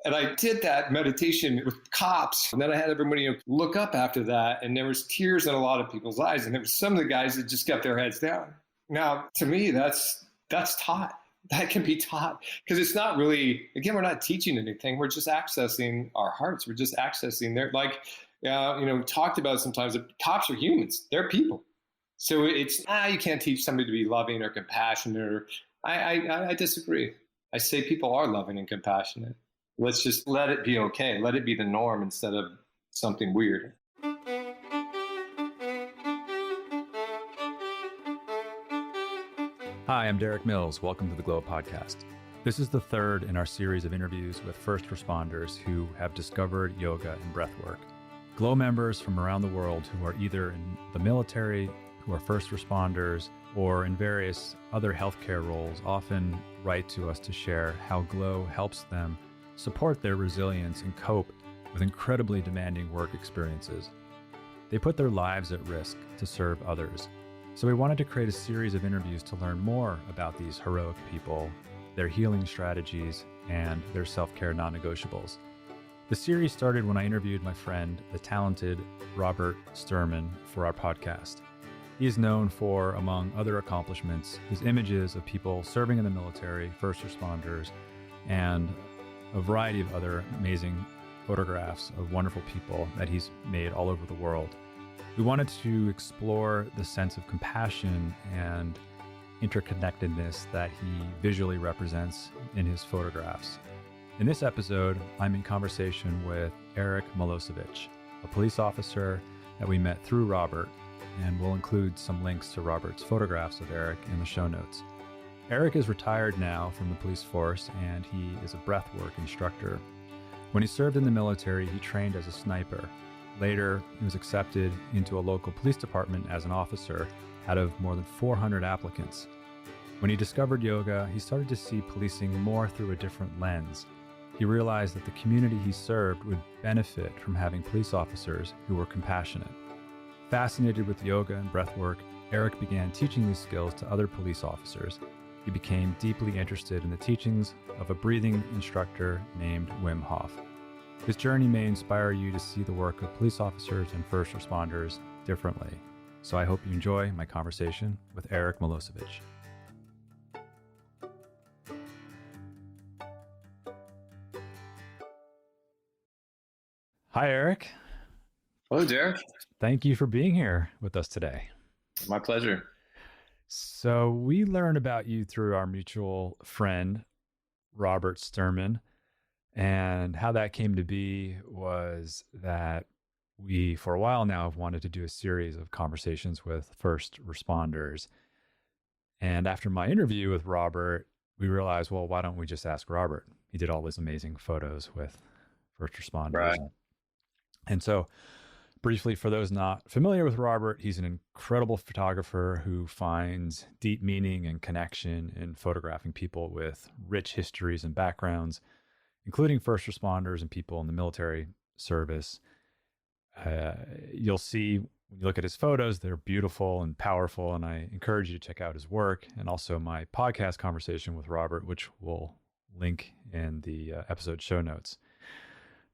And I did that meditation with cops. And then I had everybody look up after that. And there was tears in a lot of people's eyes. And there were some of the guys that just kept their heads down. Now, to me, that's taught. That can be taught. Because it's not really, again, we're not teaching anything. We're just accessing our hearts. We're just accessing their, talked about sometimes, that cops are humans. They're people. So it's, you can't teach somebody to be loving or compassionate. Or I disagree. I say people are loving and compassionate. Let's just let it be okay. Let it be the norm instead of something weird. Hi, I'm Derik Mills. Welcome to the Glow Podcast. This is the third in our series of interviews with first responders who have discovered yoga and breathwork. Glow members from around the world who are either in the military, who are first responders, or in various other healthcare roles often write to us to share how Glow helps them support their resilience and cope with incredibly demanding work experiences. They put their lives at risk to serve others. So we wanted to create a series of interviews to learn more about these heroic people, their healing strategies, and their self-care non-negotiables. The series started when I interviewed my friend, the talented Robert Sturman, for our podcast. He is known for, among other accomplishments, his images of people serving in the military, first responders, and a variety of other amazing photographs of wonderful people that he's made all over the world. We wanted to explore the sense of compassion and interconnectedness that he visually represents in his photographs. In this episode, I'm in conversation with Erik Milosevich, a police officer that we met through Robert, and we'll include some links to Robert's photographs of Erik in the show notes. Erik is retired now from the police force, and he is a breathwork instructor. When he served in the military, he trained as a sniper. Later, he was accepted into a local police department as an officer out of more than 400 applicants. When he discovered yoga, he started to see policing more through a different lens. He realized that the community he served would benefit from having police officers who were compassionate. Fascinated with yoga and breathwork, Erik began teaching these skills to other police officers. He became deeply interested in the teachings of a breathing instructor named Wim Hof. His journey may inspire you to see the work of police officers and first responders differently. So I hope you enjoy my conversation with Erik Milosevich. Hi, Erik. Hello, Derik. Thank you for being here with us today. My pleasure. So we learned about you through our mutual friend, Robert Sturman. And how that came to be was that we, for a while now, have wanted to do a series of conversations with first responders. And after my interview with Robert, we realized, well, why don't we just ask Robert? He did all these amazing photos with first responders. Right. And so briefly, for those not familiar with Robert, he's an incredible photographer who finds deep meaning and connection in photographing people with rich histories and backgrounds, including first responders and people in the military service. You'll see when you look at his photos, they're beautiful and powerful, and I encourage you to check out his work and also my podcast conversation with Robert, which we'll link in the episode show notes.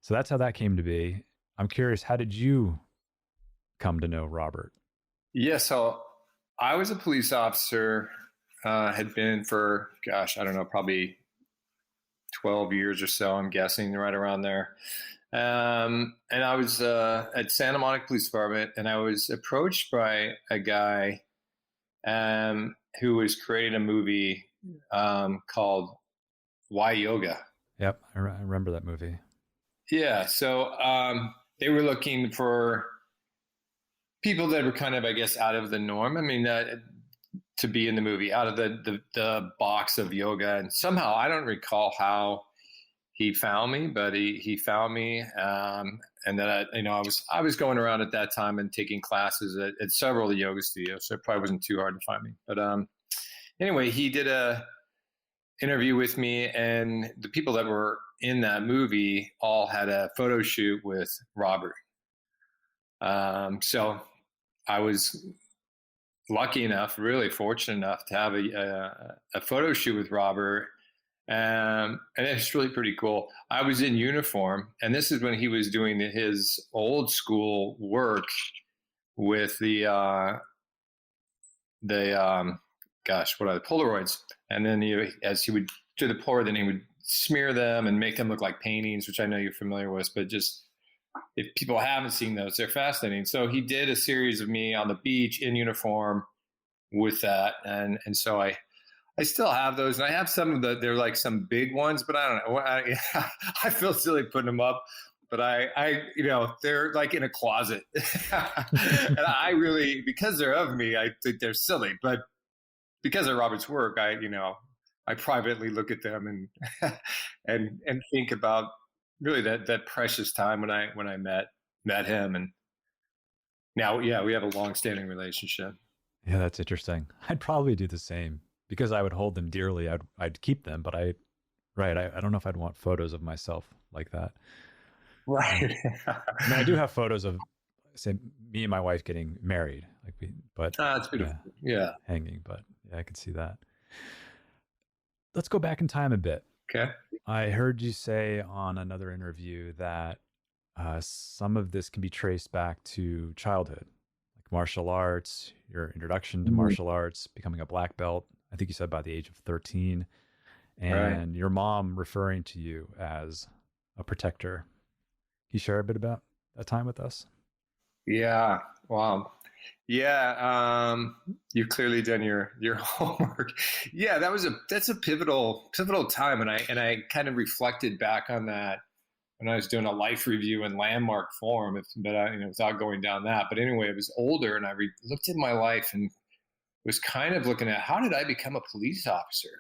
So that's how that came to be. I'm curious, how did you come to know Robert? Yeah, so I was a police officer, had been for, probably 12 years or so, I'm guessing, right around there. And I was at Santa Monica Police Department, and I was approached by a guy who was creating a movie called Why Yoga? Yep, I remember that movie. Yeah, so they were looking for people that were kind of, I guess, out of the norm. I mean, to be in the movie, out of the box of yoga. And somehow, I don't recall how he found me, but he found me. And then I was going around at that time and taking classes at several of the yoga studios, so it probably wasn't too hard to find me. But anyway, he did a interview with me, and the people that were in that movie all had a photo shoot with Robert. So I was lucky enough, really fortunate enough to have a photo shoot with Robert. And it's really pretty cool. I was in uniform, and this is when he was doing his old school work with the gosh, what are the Polaroids? And then as he would do the Polaroid, then he would smear them and make them look like paintings, which I know you're familiar with, but just if people haven't seen those, they're fascinating. So he did a series of me on the beach in uniform with that. And so I still have those, and I have some of they're like some big ones, but I don't know. I feel silly putting them up, but I they're like in a closet. And I really, because they're of me, I think they're silly, but because of Robert's work, I privately look at them and think about really that precious time when I met him. And now, yeah, we have a long-standing relationship. Yeah, that's interesting. I'd probably do the same because I would hold them dearly. I'd keep them, but I don't know if I'd want photos of myself like that. Right. I mean, I do have photos of, say, me and my wife getting married, but it's beautiful. Yeah. Hanging, but yeah, I can see that. Let's go back in time a bit. Okay. I heard you say on another interview that some of this can be traced back to childhood, like martial arts, your introduction to martial arts, becoming a black belt. I think you said by the age of 13, and your mom referring to you as a protector. Can you share a bit about that time with us? Yeah. Wow. Yeah. You've clearly done your homework. Yeah, that's a pivotal time. And I kind of reflected back on that when I was doing a life review in Landmark Forum, without going down that. But anyway, I was older, and I looked at my life and was kind of looking at, how did I become a police officer?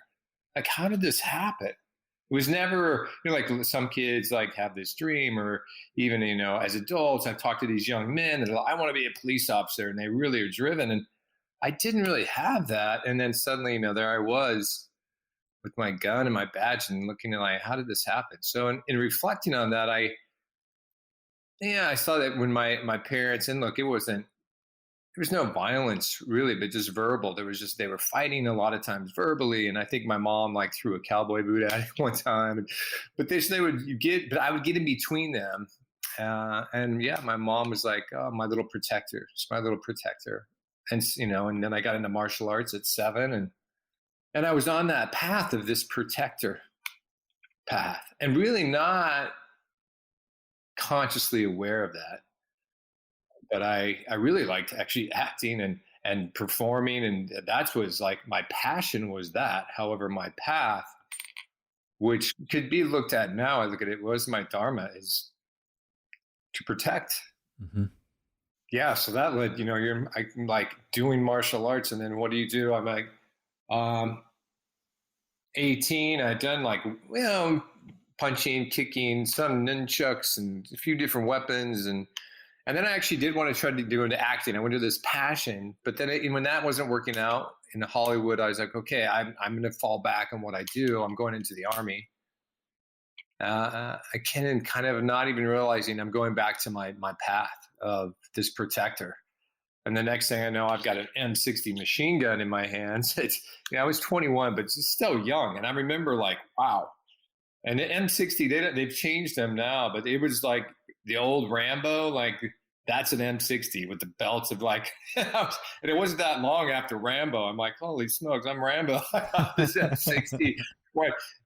Like, how did this happen? It was never, like some kids like have this dream, or even, as adults, I've talked to these young men that I want to be a police officer, and they really are driven. And I didn't really have that. And then suddenly, there I was with my gun and my badge and looking at like, how did this happen? So in reflecting on that, I saw that when my parents, and look, there was no violence really, but just verbal. They were fighting a lot of times verbally. And I think my mom like threw a cowboy boot at it one time, but I would get in between them. And yeah, my mom was like, oh, my little protector. She's my little protector. And, and then I got into martial arts at 7, and I was on that path of this protector path, and really not consciously aware of that. But I really liked actually acting and performing, and that was like my passion was that. However, my path, which could be looked at now, I look at it, was my dharma, is to protect. Mm-hmm. Yeah, so that led, I'm like doing martial arts, and then what do you do? I'm like, 18, I'd done like, punching, kicking, some nunchucks, and a few different weapons, and then I actually did want to try to go into acting. I went to this passion, but then when that wasn't working out in Hollywood, I was like, okay, I'm going to fall back on what I do. I'm going into the Army. I can kind of not even realizing I'm going back to my path of this protector. And the next thing I know, I've got an M60 machine gun in my hands. I was 21, but it's still young. And I remember like, wow. And the M60, they've changed them now, but it was like the old Rambo, like that's an M60 with the belts of like, and it wasn't that long after Rambo. I'm like, holy smokes, I'm Rambo. This M60.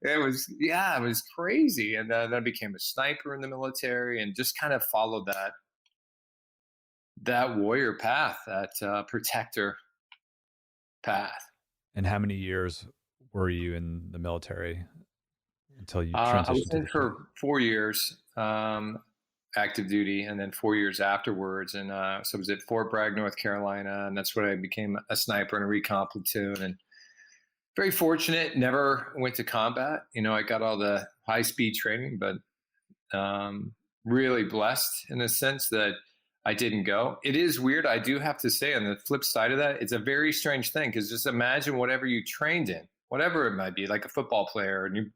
It was crazy. And then I became a sniper in the military and just kind of followed that warrior path, that protector path. And how many years were you in the military until you transitioned? I was in for 4 years, active duty, and then 4 years afterwards. And so I was at Fort Bragg, North Carolina, and that's where I became a sniper in a recon platoon. And very fortunate, never went to combat. I got all the high-speed training, but really blessed in the sense that I didn't go. It is weird. I do have to say, on the flip side of that, it's a very strange thing, because just imagine whatever you trained in, whatever it might be, like a football player, and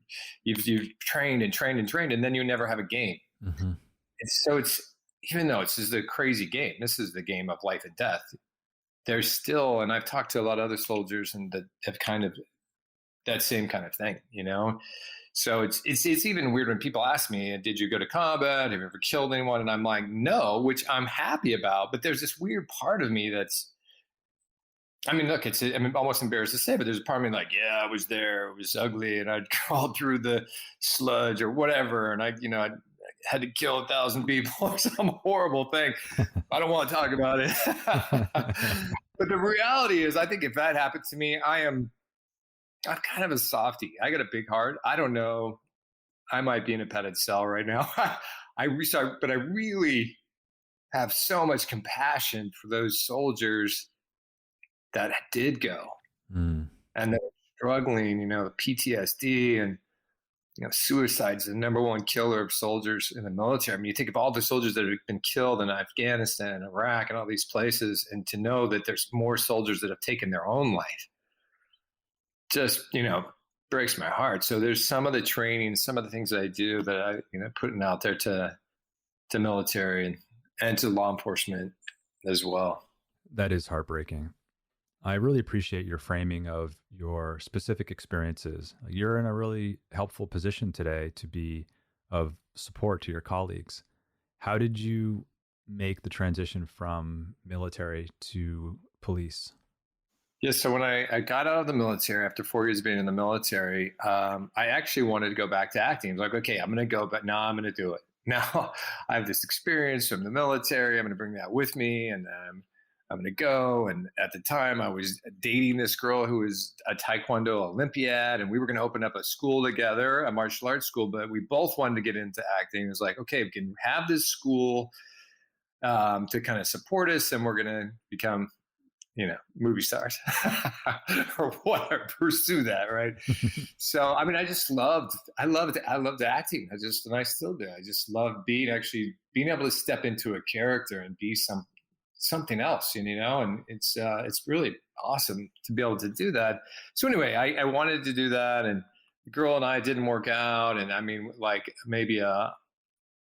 you've trained and trained and trained, and then you never have a game. Mm-hmm. It's even though it's just a crazy game, this is the game of life and death. There's still, and I've talked to a lot of other soldiers and that have kind of that same kind of thing, So it's even weird when people ask me, did you go to combat? Have you ever killed anyone? And I'm like, no, which I'm happy about. But there's this weird part of me that's, look, I'm almost embarrassed to say, but there's a part of me like, yeah, I was there. It was ugly. And I'd crawl through the sludge or whatever. And I had to kill 1,000 people or some horrible thing. I don't want to talk about it. But the reality is, I think if that happened to me, I'm kind of a softie. I got a big heart. I don't know. I might be in a padded cell right now. But I really have so much compassion for those soldiers that did go and they're struggling, PTSD and, suicide is the number one killer of soldiers in the military. You think of all the soldiers that have been killed in Afghanistan, Iraq, and all these places, and to know that there's more soldiers that have taken their own life just, breaks my heart. So there's some of the training, some of the things that I do that I, putting out there to military and to law enforcement as well. That is heartbreaking. I really appreciate your framing of your specific experiences. You're in a really helpful position today to be of support to your colleagues. How did you make the transition from military to police? Yeah, so when I got out of the military, after 4 years of being in the military, I actually wanted to go back to acting. I was like, okay, I'm going to go, but now I'm going to do it. Now I have this experience from the military. I'm going to bring that with me, and I'm going to go. And at the time, I was dating this girl who was a Taekwondo Olympiad, and we were going to open up a school together, a martial arts school, but we both wanted to get into acting. It was like, okay, we can have this school to kind of support us, and we're going to become, movie stars or whatever, pursue that. Right. So, I loved acting. And I still do. I just love being able to step into a character and be something else, and it's really awesome to be able to do that. So anyway, I wanted to do that, and the girl and I didn't work out. And maybe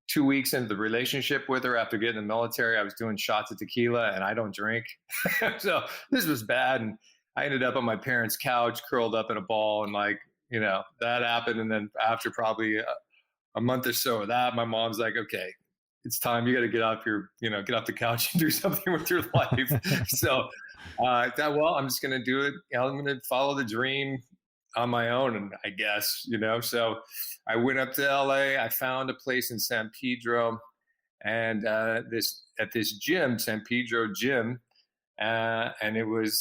2 weeks into the relationship with her after getting in the military, I was doing shots of tequila, and I don't drink. So this was bad. And I ended up on my parents' couch, curled up in a ball, and that happened. And then after probably a month or so of that, my mom's like, okay, it's time. You got to get off get off the couch and do something with your life. So I thought, well, I'm just going to do it. I'm going to follow the dream on my own, and I guess, so I went up to LA. I found a place in San Pedro, and this gym, San Pedro gym, and it was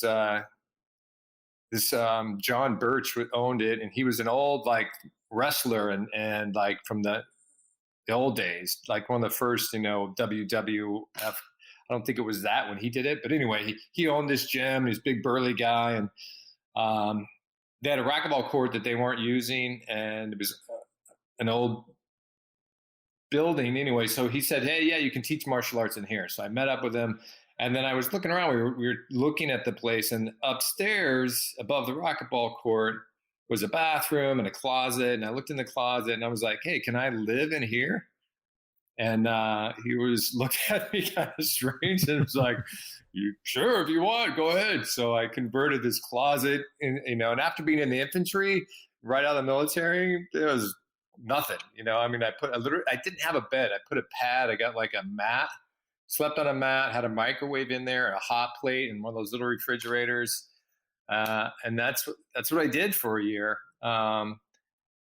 this John Birch owned it, and he was an old wrestler and from the old days, like one of the first, WWF. I don't think it was that when he did it, but anyway, he owned this gym. He's a big burly guy, and they had a racquetball court that they weren't using, and it was an old building anyway. So he said, hey, yeah, you can teach martial arts in here. So I met up with him, and then I was looking around. We were looking at the place, and upstairs above the racquetball court was a bathroom and a closet. And I looked in the closet, and I was like, hey, can I live in here? And he was looking at me kind of strange, and was like, "You sure? If you want, go ahead." So I converted this closet, and and after being in the infantry, right out of the military, there was nothing. I didn't have a bed. I put a pad. I got like a mat, slept on a mat, had a microwave in there, a hot plate, and one of those little refrigerators, and that's what I did for a year.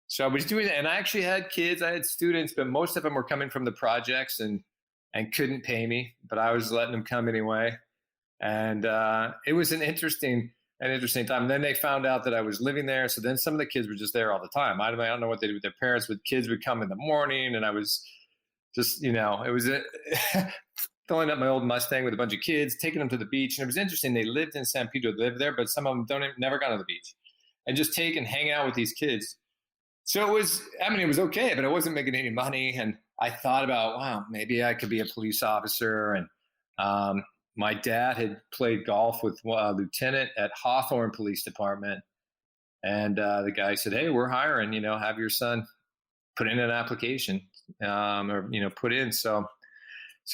So I was doing that, and I actually had kids. I had students, but most of them were coming from the projects and couldn't pay me, but I was letting them come anyway. And it was an interesting time. And then they found out that I was living there. So then some of the kids were just there all the time. I don't know what they did with their parents, but kids would come in the morning, and I was just, it was filling up my old Mustang with a bunch of kids, taking them to the beach. And it was interesting. They lived in San Pedro, lived there, but some of them never gone to the beach, and just hang out with these kids. So it was okay, but I wasn't making any money. And I thought about, wow, maybe I could be a police officer. And my dad had played golf with a lieutenant at Hawthorne Police Department. And the guy said, hey, we're hiring, have your son put in an application or put in. So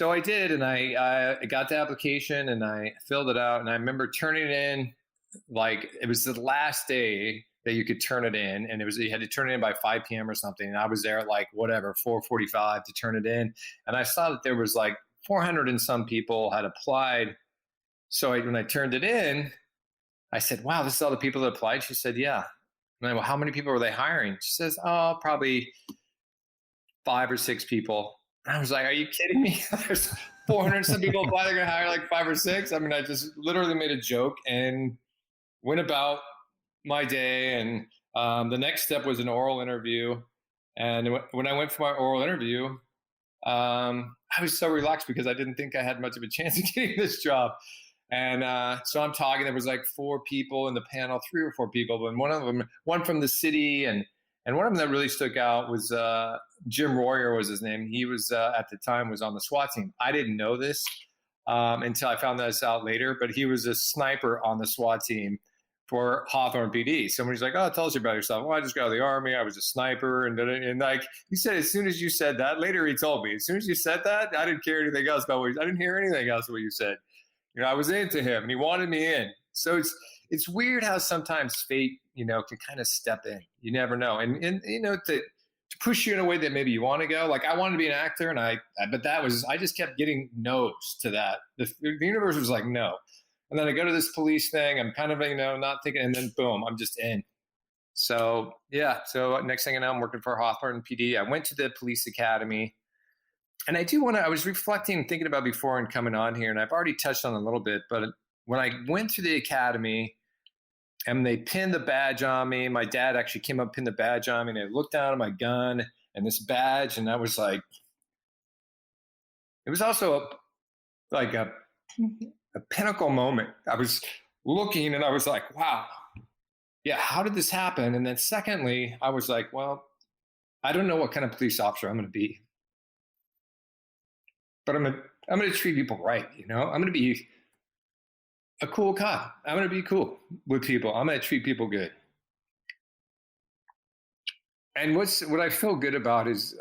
I did. And I got the application, and I filled it out. And I remember turning it in, like it was the last day that you could turn it in, and you had to turn it in by 5 p.m. or something. And I was there at like 4:45 to turn it in, and I saw that there was like 400 and some people had applied. So when I turned it in, I said, "Wow, this is all the people that applied." She said, "Yeah." And I went, "Well, how many people were they hiring?" She says, "Oh, probably 5 or 6 people." And I was like, "Are you kidding me? There's 400 some people apply. They're going to hire like 5 or 6." I mean, I just literally made a joke and went about my day. And the next step was an oral interview. And when I went for my oral interview, I was so relaxed because I didn't think I had much of a chance of getting this job. And so I'm talking, there was like 4 people in the panel, 3 or 4 people, and one from the city, and one of them that really stuck out was Jim Royer was his name. He was at the time was on the SWAT team. I didn't know this until I found this out later, but he was a sniper on the SWAT team for Hawthorne PD. Somebody's like, "Oh, tell us about yourself." "Well, I just got out of the Army. I was a sniper." And like he said, as soon as you said that, later he told me, as soon as you said that, I didn't care anything else about I didn't hear anything else what you said. I was into him and he wanted me in. So it's weird how sometimes fate, can kind of step in. You never know. And to push you in a way that maybe you want to go. Like I wanted to be an actor, and I just kept getting no's to that. The universe was like, no. And then I go to this police thing. I'm kind of, not thinking, and then boom, I'm just in. So yeah. So next thing I know, I'm working for Hawthorne PD. I went to the police academy. And I was reflecting and thinking about before and coming on here, and I've already touched on it a little bit, but when I went to the academy and they pinned the badge on me, my dad actually came up, pinned the badge on me, and I looked down at my gun and this badge, and I was like, it was also a pinnacle moment. I was looking and I was like, wow, yeah, how did this happen? And then secondly, I was like, well, I don't know what kind of police officer I'm going to be. But I'm going to treat people right, I'm going to be a cool cop. I'm going to be cool with people. I'm going to treat people good. And what I feel good about is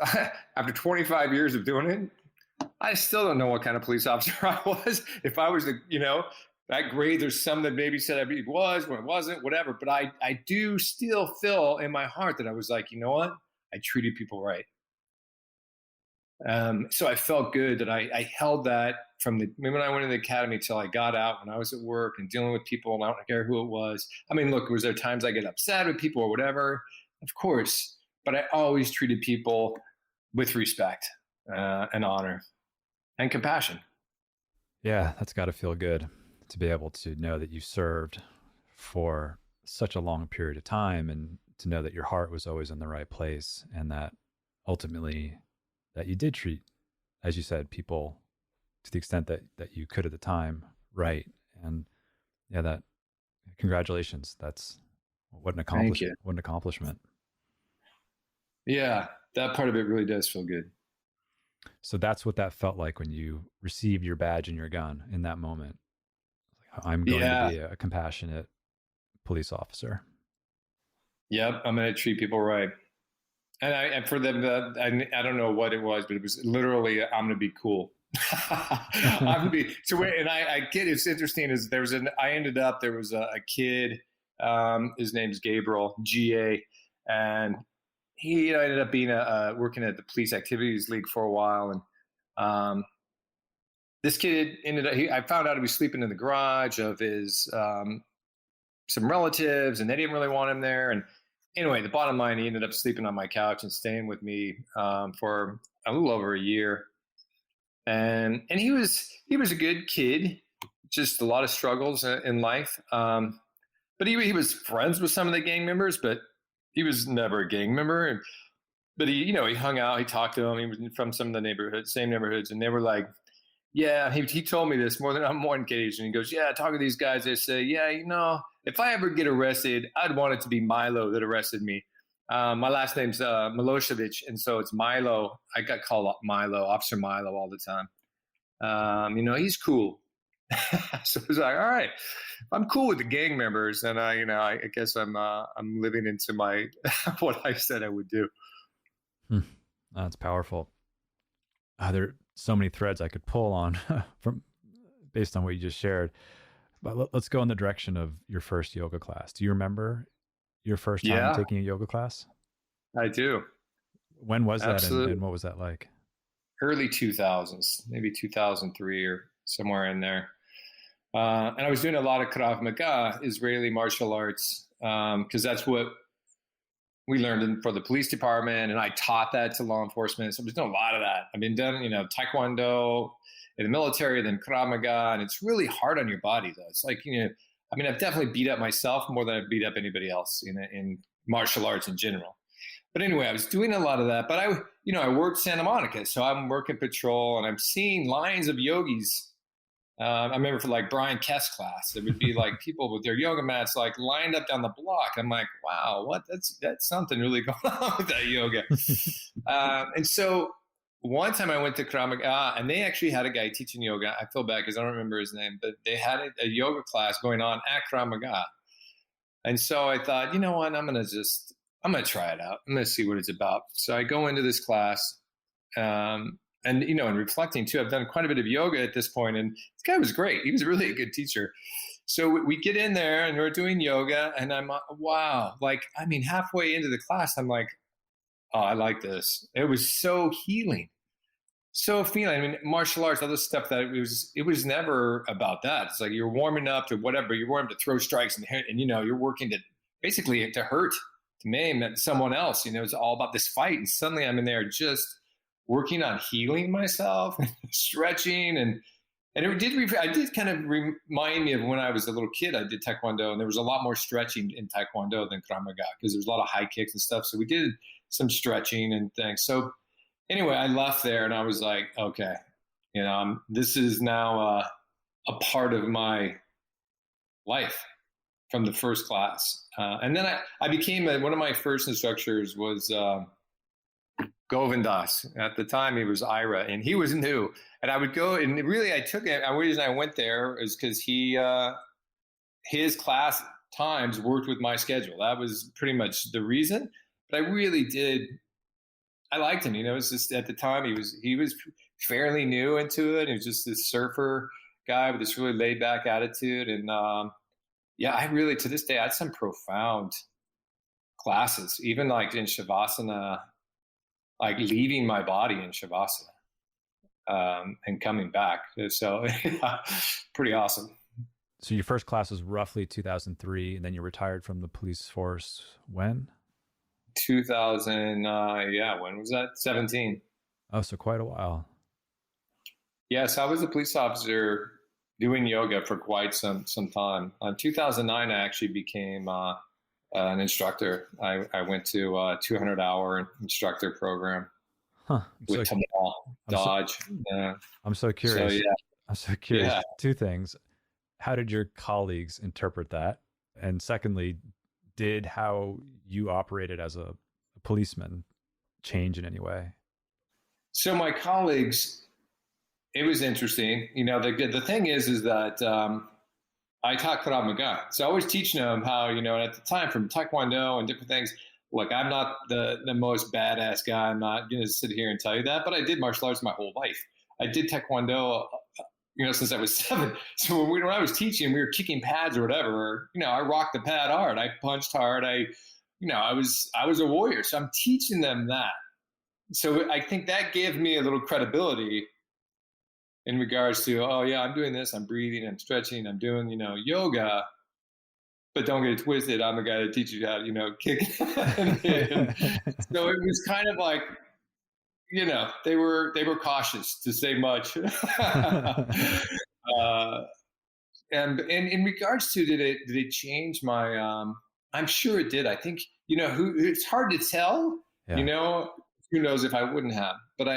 after 25 years of doing it, I still don't know what kind of police officer I was. If I was, that grade, there's some that maybe said I was, when it wasn't, whatever. But I do still feel in my heart that I was like, you know what? I treated people right. So I felt good that I held that from when I went to the academy till I got out, when I was at work and dealing with people, and I don't care who it was. I mean, look, was there times I get upset with people or whatever? Of course, but I always treated people with respect and honor and compassion. Yeah, that's got to feel good to be able to know that you served for such a long period of time, and to know that your heart was always in the right place, and that ultimately that you did treat, as you said, people to the extent that you could at the time, right? And yeah, that congratulations. That's what an accomplishment. What an accomplishment. Yeah, that part of it really does feel good. So that's what that felt like when you received your badge and your gun in that moment. I'm going to be a compassionate police officer. Yep, I'm going to treat people right. And for them, I don't know what it was, but it was literally, I'm going to be cool. I'm going to be, and I get, it's interesting is there was a kid, his name's Gabriel, GA, and he ended up being working at the Police Activities League for a while. And this kid I found out he was sleeping in the garage of his, some relatives, and they didn't really want him there. And anyway, the bottom line, he ended up sleeping on my couch and staying with me for a little over a year. And he was a good kid, just a lot of struggles in life. But he was friends with some of the gang members, but he was never a gang member. But he hung out, he talked to them. He was from some of the same neighborhoods, and they were like, yeah, he told me this more than on one occasion. He goes, yeah, talk to these guys. They say, yeah, if I ever get arrested, I'd want it to be Milo that arrested me. My last name's Milosevich, and so it's Milo. I got called Milo, Officer Milo, all the time. He's cool. So I was like, all right, I'm cool with the gang members, and I guess I'm living into my what I said I would do. That's powerful. There are so many threads I could pull on based on what you just shared. But let's go in the direction of your first yoga class. Do you remember your first time taking a yoga class? I do. When was Absolutely. that and what was that like? Early 2000s, maybe 2003 or somewhere in there. And I was doing a lot of Krav Maga, Israeli martial arts, because that's what we learned for the police department, and I taught that to law enforcement. So there's a lot of that. I've been done, Taekwondo in the military, then Krav Maga, and it's really hard on your body, though. It's like, I've definitely beat up myself more than I've beat up anybody else in martial arts in general. But anyway, I was doing a lot of that. But I worked Santa Monica, so I'm working patrol, and I'm seeing lines of yogis. I remember for like Brian Kest's class, it would be like people with their yoga mats like lined up down the block. I'm like, wow, what? That's something really going on with that yoga. And so one time I went to Krav Maga, and they actually had a guy teaching yoga. I feel bad because I don't remember his name, but they had a yoga class going on at Krav Maga. And so I thought, you know what, I'm going to try it out. I'm going to see what it's about. So I go into this class, and, in reflecting too, I've done quite a bit of yoga at this point, and this guy was great. He was really a good teacher. So we get in there and we're doing yoga, and I'm, wow. Halfway into the class, I'm like, oh, I like this. It was so healing. So feeling, martial arts, all this stuff that it was never about that. It's like you're warming up to whatever. You're warming to throw strikes and you're working to basically to hurt, to maim someone else. It's all about this fight. And suddenly I'm in there just working on healing myself, stretching, and it did kind of remind me of when I was a little kid. I did Taekwondo, and there was a lot more stretching in Taekwondo than Krav Maga because there was a lot of high kicks and stuff. So we did some stretching and things. So anyway, I left there and I was like, okay, this is now a part of my life from the first class. And then I became one of my first instructors was Govindas. At the time, he was Ira, and he was new. And I would go, and really, I took it. The reason I went there is because his class times worked with my schedule. That was pretty much the reason. But I really did. I liked him. It's just at the time he was fairly new into it. He was just this surfer guy with this really laid back attitude, and I really to this day I had some profound classes, even like in Shavasana. Like leaving my body in Shavasana and coming back. So pretty awesome. So your first class was roughly 2003, and then you retired from the police force when? 2000, when was that? 17. Oh, so quite a while. Yes, I was a police officer doing yoga for quite some time. In 2009, I actually became an instructor. I went to a 200-hour instructor program with Tamal Dodge. I'm so curious. So, I'm so curious. Yeah. Two things. How did your colleagues interpret that? And secondly, did how you operated as a policeman change in any way? So my colleagues, it was interesting. The thing is that I taught Krav Maga. So I always teaching them how, at the time from Taekwondo and different things, look, I'm not the most badass guy. I'm not going to sit here and tell you that, but I did martial arts my whole life. I did Taekwondo, since I was 7. So when I was teaching, we were kicking pads or whatever, I rocked the pad hard. I punched hard. I was a warrior. So I'm teaching them that. So I think that gave me a little credibility in regards to, oh yeah, I'm doing this, I'm breathing, I'm stretching, I'm doing, yoga, but don't get it twisted. I'm the guy that teaches you how to, kick. So it was kind of like, they were cautious to say much. And in regards to, did it change my, I'm sure it did. I think, it's hard to tell, who knows if I wouldn't have, but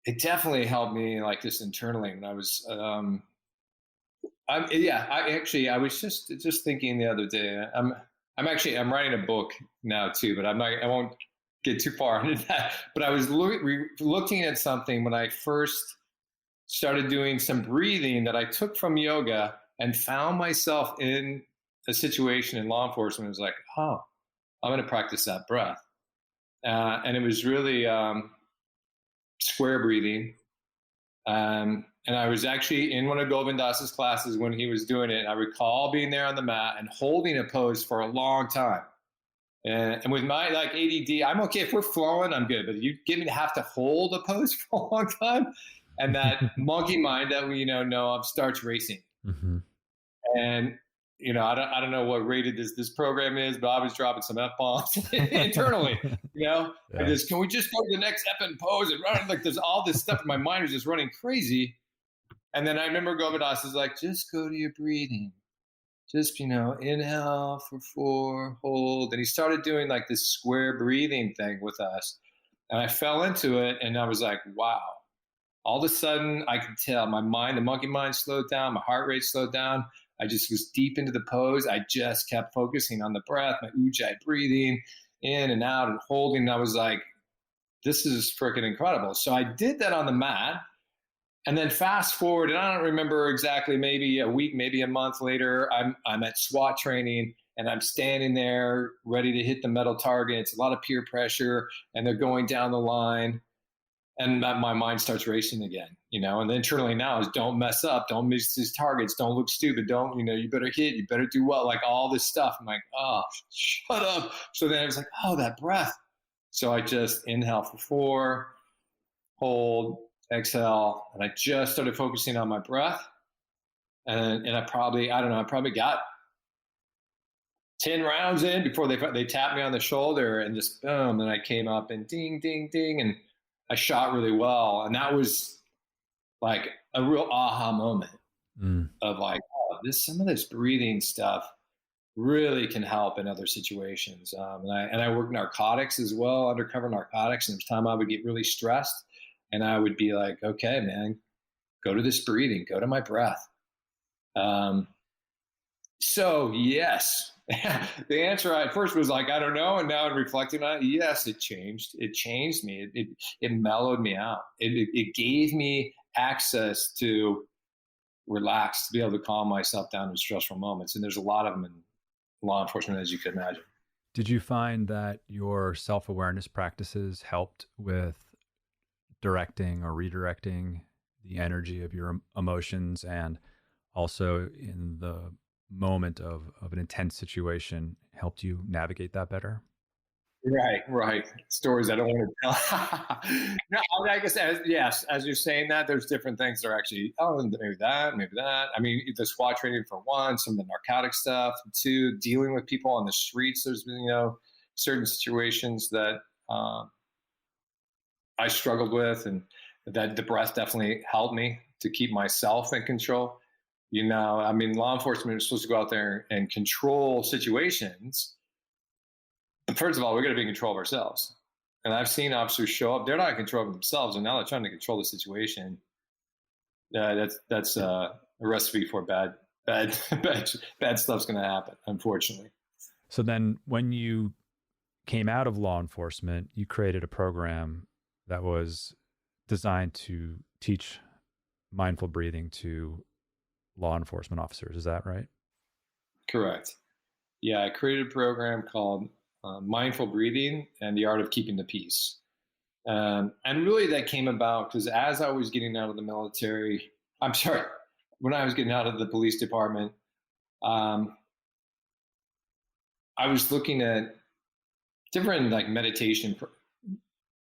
it definitely helped me like this internally when I was, I was just thinking the other day, I'm writing a book now too, but I won't get too far into that, but I was looking at something when I first started doing some breathing that I took from yoga and found myself in a situation in law enforcement. It was like, oh, I'm going to practice that breath. And it was really, square breathing, And I was actually in one of Govind Das's classes when he was doing it. And I recall being there on the mat and holding a pose for a long time. And with my like ADD, I'm okay. If we're flowing, I'm good. But you get me to have to hold a pose for a long time. And that monkey mind that we know of starts racing. Mm-hmm. And, I don't know what rated this program is, but I was dropping some F-bombs internally, Yeah. Can we just go to the next effing pose and run? Like there's all this stuff. My mind was just running crazy. And then I remember Govindas is like, just go to your breathing. Just, inhale for 4, hold. And he started doing like this square breathing thing with us. And I fell into it and I was like, wow. All of a sudden I could tell my mind, the monkey mind slowed down. My heart rate slowed down. I just was deep into the pose. I just kept focusing on the breath, my ujjayi breathing in and out and holding. And I was like, this is freaking incredible. So I did that on the mat. And then fast forward, and I don't remember exactly, maybe a week, maybe a month later, I'm at SWAT training and I'm standing there ready to hit the metal target. It's a lot of peer pressure and they're going down the line. And my mind starts racing again, and internally now is don't mess up, don't miss these targets, don't look stupid, don't, you better hit, you better do well, like all this stuff. I'm like, oh, shut up. So then I was like, oh, that breath. So I just inhale for 4, hold, exhale. And I just started focusing on my breath. And I probably got 10 rounds in before they tapped me on the shoulder and just boom. And I came up and ding, ding, ding. And I shot really well. And that was like a real aha moment of like, oh, some of this breathing stuff really can help in other situations. And I worked narcotics as well, undercover narcotics. And there's time I would get really stressed and I would be like, okay, man, go to this breathing, go to my breath. So yes, the answer at first was like, I don't know. And now I'm reflecting on it. Yes, it changed. It changed me. It mellowed me out. It gave me access to relax, to be able to calm myself down in stressful moments. And there's a lot of them in law enforcement, as you could imagine. Did you find that your self-awareness practices helped with directing or redirecting the energy of your emotions, and also in the moment of an intense situation helped you navigate that better? Right. Stories I don't want to tell. No, I guess as you're saying that, there's different things that are actually, maybe that. I mean, the SWAT training for one, some of the narcotic stuff. 2, dealing with people on the streets. There's certain situations that I struggled with, and that the breath definitely helped me to keep myself in control. I mean, law enforcement is supposed to go out there and control situations. But first of all, we're going to be in control of ourselves. And I've seen officers show up, they're not in control of themselves, and now they're trying to control the situation. That's a recipe for bad stuff's going to happen, unfortunately. So then when you came out of law enforcement, you created a program that was designed to teach mindful breathing to law enforcement officers. Is that right? Correct. Yeah, I created a program called Mindful Breathing and the Art of Keeping the Peace. And really that came about because as I was getting out of the military, when I was getting out of the police department, I was looking at different like meditation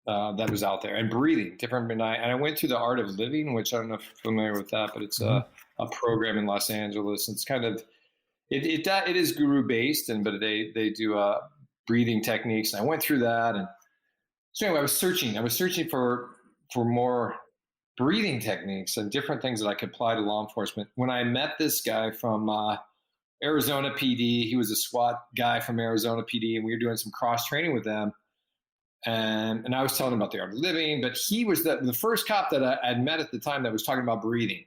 that was out there, and breathing different. And I went to the Art of Living, which I don't know if you're familiar with that, but it's a program in Los Angeles. It's kind of, it is guru based, but they do breathing techniques. And I went through that. And so anyway, I was searching for more breathing techniques and different things that I could apply to law enforcement. When I met this guy from Arizona PD, he was a SWAT guy from Arizona PD, and we were doing some cross training with them. And I was telling him about the Art of Living, but he was the first cop that I had met at the time that was talking about breathing.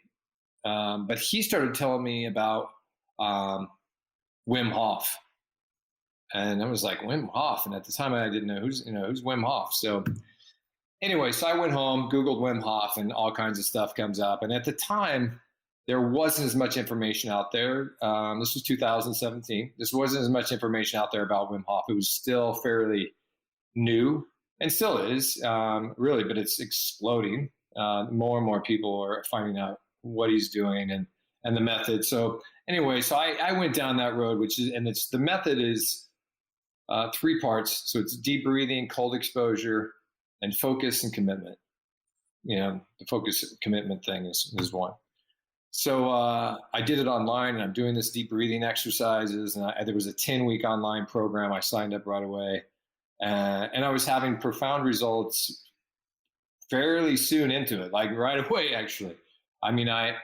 But he started telling me about Wim Hof. And I was like, Wim Hof? And at the time I didn't know who's Wim Hof. So anyway, so I went home, Googled Wim Hof, and all kinds of stuff comes up. And at the time, there wasn't as much information out there. This was 2017. This wasn't as much information out there about Wim Hof. It was still fairly new, and still is, really, but it's exploding. More and more people are finding out what he's doing and the method. So anyway, so I went down that road, the method is 3 parts. So it's deep breathing, cold exposure, and focus and commitment. The focus commitment thing is one. So I did it online, and I'm doing this deep breathing exercises. And there was a 10-week online program. I signed up right away. And I was having profound results fairly soon into it, like right away, actually. I mean, I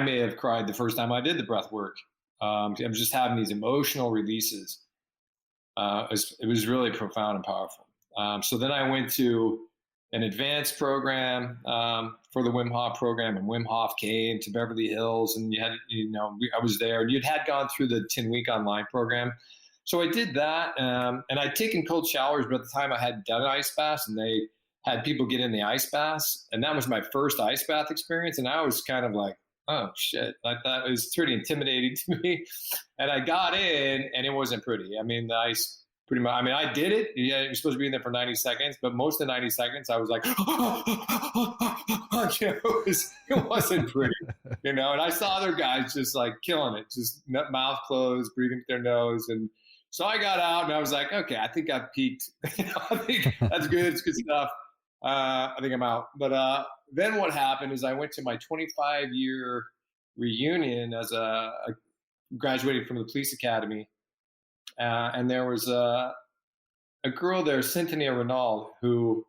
may have cried the first time I did the breath work. I was just having these emotional releases. It was really profound and powerful. So then I went to an advanced program for the Wim Hof program, and Wim Hof came to Beverly Hills, and I was there, and had gone through the 10-week online program. So I did that, and I'd taken cold showers, but at the time I hadn't done ice baths, and they had people get in the ice baths, and that was my first ice bath experience, and I was kind of like, oh shit, I thought it was pretty intimidating to me. And I got in, and it wasn't pretty. I mean, the ice pretty much, I did it. Yeah, you're supposed to be in there for 90 seconds, but most of the 90 seconds I was like, it wasn't pretty, and I saw other guys just like killing it, just mouth closed, breathing with their nose. And so I got out, and I was like, okay, I think I've peaked. I think that's good. It's good stuff. I think I'm out. But then what happened is I went to my 25-year reunion as graduating from the police academy. And there was a girl there, Cynthia Renaud, who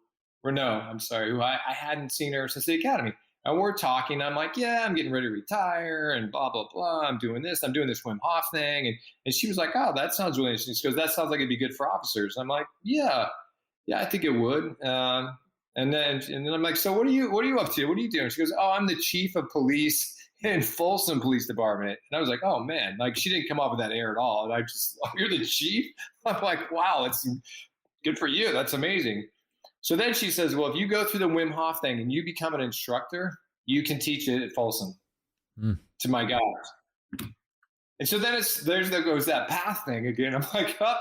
I hadn't seen her since the academy. And we're talking. I'm like, yeah, I'm getting ready to retire and blah, blah, blah. I'm doing this Wim Hof thing. And she was like, oh, that sounds really interesting. She goes, that sounds like it'd be good for officers. I'm like, yeah, I think it would. And then I'm like, so what are you up to? What are you doing? She goes, oh, I'm the chief of police in Folsom Police Department. And I was like, oh man, like she didn't come up with that air at all. And I just, oh, you're the chief? I'm like, wow, that's good for you. That's amazing. So then she says, well, if you go through the Wim Hof thing and you become an instructor, you can teach it at Folsom to my guys. And so then there goes that path thing again. I'm like, oh,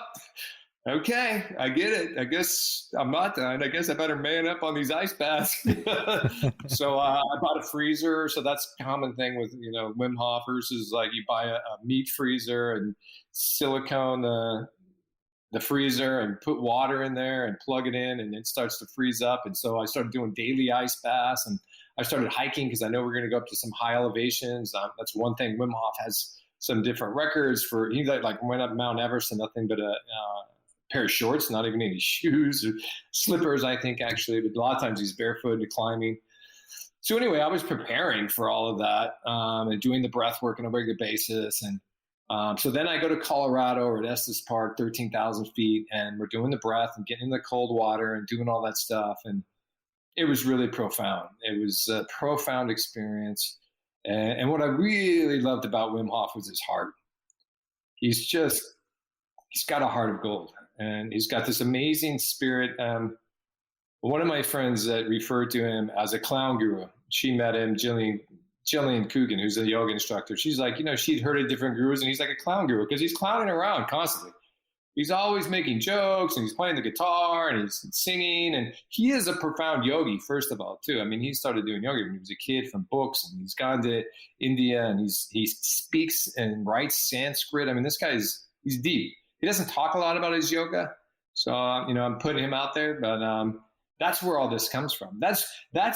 okay, I get it. I guess I'm not done. I guess I better man up on these ice baths. So I bought a freezer. So that's a common thing with, Wim Hofers is like you buy a meat freezer and silicone the freezer and put water in there and plug it in, and it starts to freeze up. And so I started doing daily ice baths, and I started hiking because I know we're going to go up to some high elevations. That's one thing. Wim Hof has some different records for, he like went up Mount Everest and nothing but a pair of shorts, not even any shoes or slippers, I think, actually. But a lot of times he's barefoot climbing. So anyway, I was preparing for all of that and doing the breath work on a regular basis. And so then I go to Colorado or at Estes Park, 13,000 feet, and we're doing the breath and getting in the cold water and doing all that stuff. And it was really profound. It was a profound experience. And what I really loved about Wim Hof was his heart. He's got a heart of gold, and he's got this amazing spirit. One of my friends that referred to him as a clown guru, she met him, Jillian Coogan, who's a yoga instructor. She's like, she'd heard of different gurus, and he's like a clown guru because he's clowning around constantly. He's always making jokes, and he's playing the guitar, and he's singing. And he is a profound yogi, first of all, too. I mean, he started doing yoga when he was a kid from books, and he's gone to India, and he speaks and writes Sanskrit. I mean, this guy he's deep. He doesn't talk a lot about his yoga. So, I'm putting him out there, but that's where all this comes from. That's